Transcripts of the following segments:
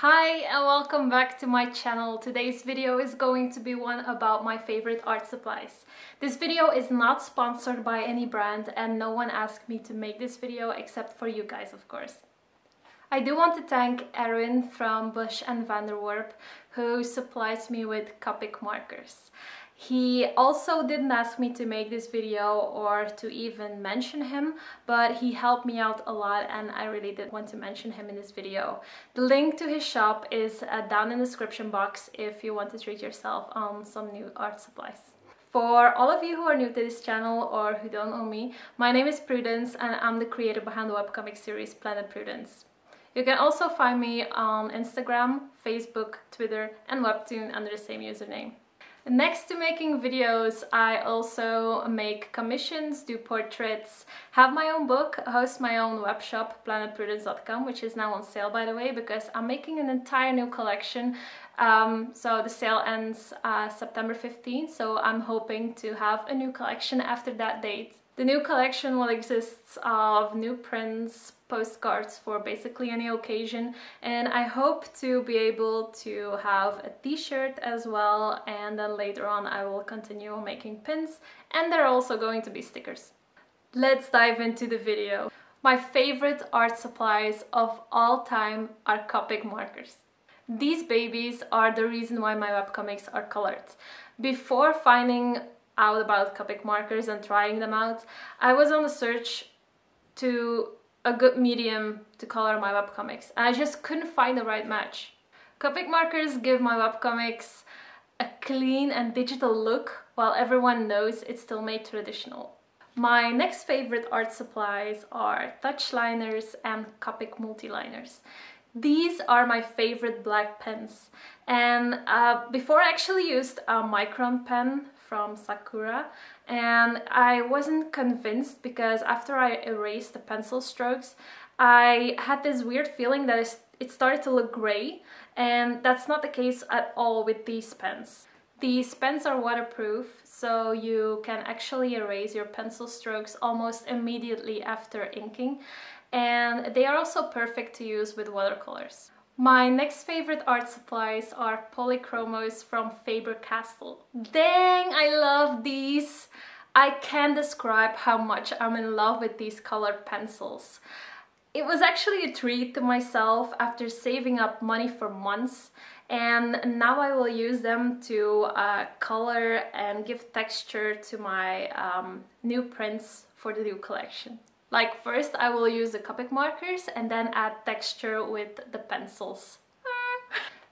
Hi and welcome back to my channel. Today's video is going to be one about my favorite art supplies. This video is not sponsored by any brand and no one asked me to make this video except for you guys, of course. I do want to thank Erin from Bush and Vanderwerp who supplies me with Copic markers. He also didn't ask me to make this video or to even mention him, but he helped me out a lot and I really did want to mention him in this video. The link to his shop is down in the description box if you want to treat yourself on some new art supplies. For all of you who are new to this channel or who don't know me, my name is Prudence and I'm the creator behind the webcomic series Planet Prudence. You can also find me on Instagram, Facebook, Twitter and Webtoon under the same username. Next to making videos, I also make commissions, do portraits, have my own book, host my own webshop, planetprudence.com, which is now on sale by the way, because I'm making an entire new collection. So the sale ends September 15th, so I'm hoping to have a new collection after that date. The new collection will exist of new prints, postcards for basically any occasion, and I hope to be able to have a t-shirt as well, and then later on I will continue making pins, and there are also going to be stickers. Let's dive into the video. My favorite art supplies of all time are Copic markers. These babies are the reason why my webcomics are colored. Before finding out about Copic markers and trying them out, I was on the search to a good medium to color my webcomics and I just couldn't find the right match. Copic markers give my webcomics a clean and digital look while everyone knows it's still made traditional. My next favorite art supplies are touch liners and Copic multiliners. These are my favorite black pens, and before I actually used a micron pen from Sakura and I wasn't convinced because after I erased the pencil strokes I had this weird feeling that it started to look gray, and that's not the case at all with these pens. These pens are waterproof, so you can actually erase your pencil strokes almost immediately after inking, and they are also perfect to use with watercolors. My next favorite art supplies are polychromos from Faber-Castell. Dang, I love these! I can't describe how much I'm in love with these colored pencils. It was actually a treat to myself after saving up money for months, and now I will use them to color and give texture to my new prints for the new collection. Like first I will use the Copic markers and then add texture with the pencils.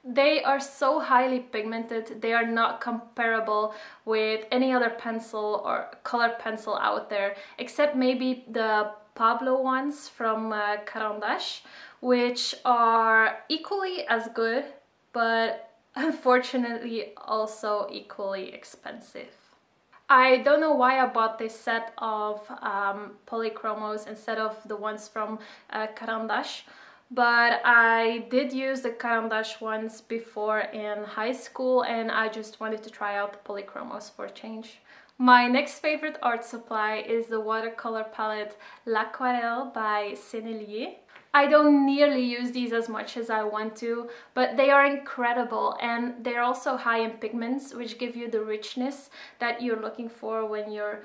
They are so highly pigmented, they are not comparable with any other pencil or colored pencil out there, except maybe the Pablo ones from Caran d'Ache, which are equally as good, but unfortunately also equally expensive. I don't know why I bought this set of polychromos instead of the ones from Caran d'Ache, but I did use the Caran d'Ache ones before in high school and I just wanted to try out the polychromos for a change. My next favorite art supply is the watercolor palette L'Aquarelle by Sennelier. I don't nearly use these as much as I want to, but they are incredible and they're also high in pigments, which give you the richness that you're looking for when you're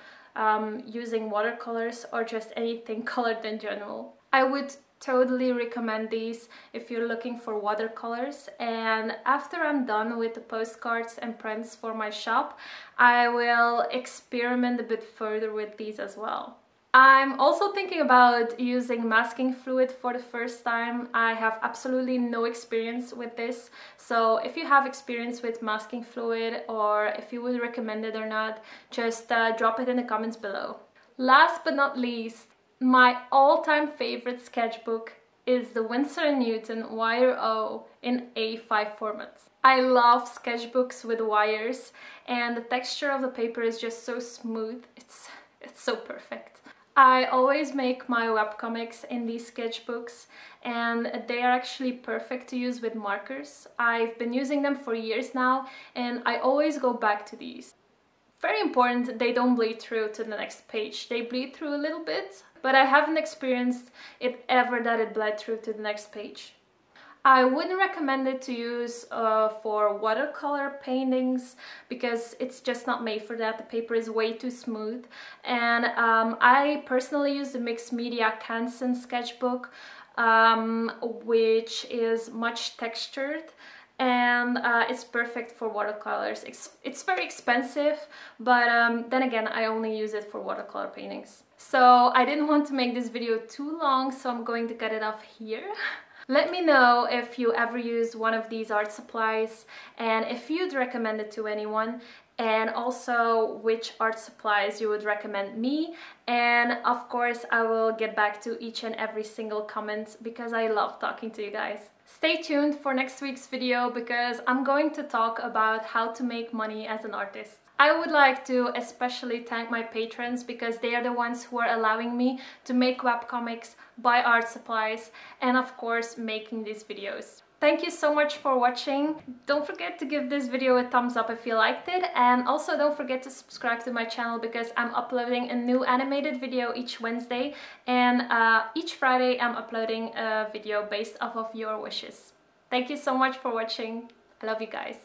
using watercolors or just anything colored in general. I would totally recommend these if you're looking for watercolors, and after I'm done with the postcards and prints for my shop, I will experiment a bit further with these as well. I'm also thinking about using masking fluid for the first time. I have absolutely no experience with this, so if you have experience with masking fluid or if you would recommend it or not, just drop it in the comments below. Last but not least, my all-time favorite sketchbook is the Winsor & Newton Wire O in A5 format. I love sketchbooks with wires and the texture of the paper is just so smooth, it's so perfect. I always make my webcomics in these sketchbooks and they are actually perfect to use with markers. I've been using them for years now and I always go back to these. Very important, they don't bleed through to the next page. They bleed through a little bit, but I haven't experienced it ever that it bled through to the next page. I wouldn't recommend it to use for watercolor paintings because it's just not made for that. The paper is way too smooth. And I personally use the mixed media Canson sketchbook, which is much textured, and it's perfect for watercolors. It's very expensive, but then again, I only use it for watercolor paintings. So I didn't want to make this video too long, so I'm going to cut it off here. Let me know if you ever used one of these art supplies and if you'd recommend it to anyone, and also which art supplies you would recommend me. And of course, I will get back to each and every single comment because I love talking to you guys. Stay tuned for next week's video because I'm going to talk about how to make money as an artist. I would like to especially thank my patrons because they are the ones who are allowing me to make webcomics, buy art supplies, and of course making these videos. Thank you so much for watching. Don't forget to give this video a thumbs up if you liked it, and also don't forget to subscribe to my channel because I'm uploading a new animated video each Wednesday, and each Friday I'm uploading a video based off of your wishes. Thank you so much for watching. I love you guys.